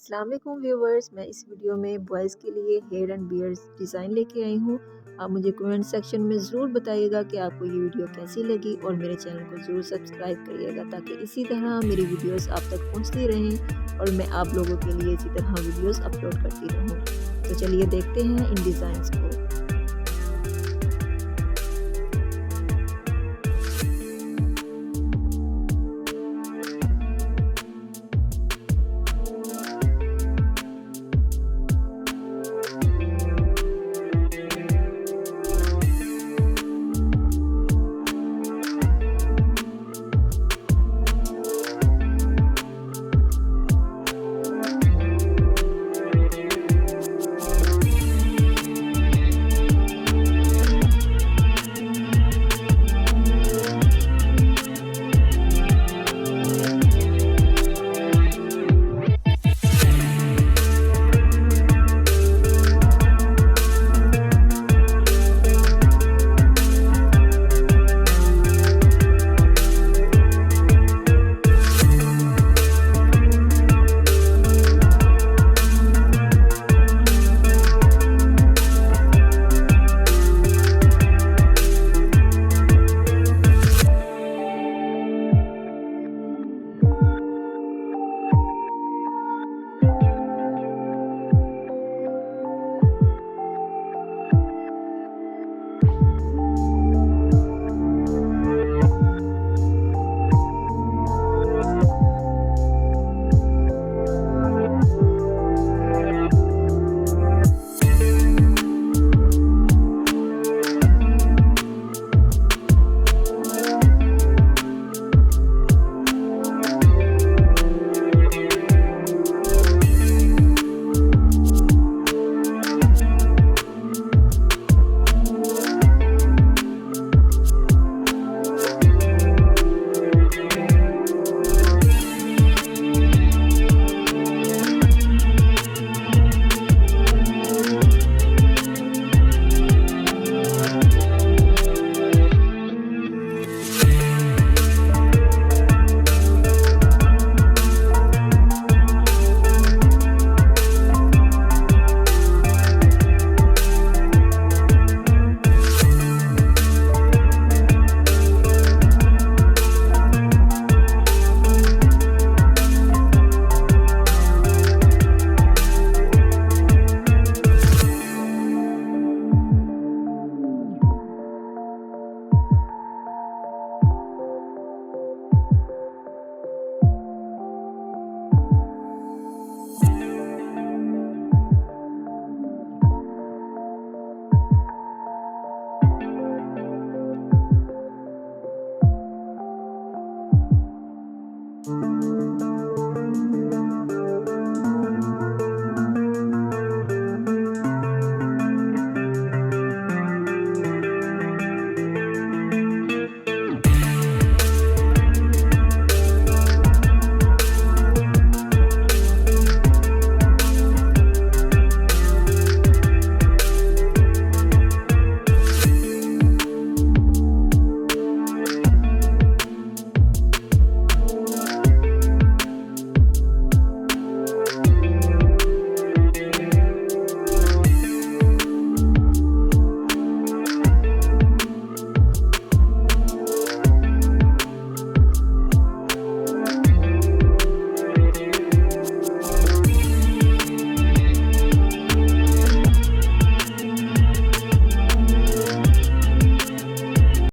अस्सलाम वालेकुम व्यूवर्स, मैं इस वीडियो में बॉयज़ के लिए हेयर एंड बियर्ड्स डिज़ाइन लेके आई हूँ। आप मुझे कमेंट सेक्शन में ज़रूर बताइएगा कि आपको ये वीडियो कैसी लगी और मेरे चैनल को ज़रूर सब्सक्राइब करिएगा ताकि इसी तरह मेरी वीडियोस आप तक पहुँचती रहें और मैं आप लोगों के लिए इसी तरह वीडियोस अपलोड करती रहूँ। तो चलिए देखते हैं इन डिज़ाइंस को।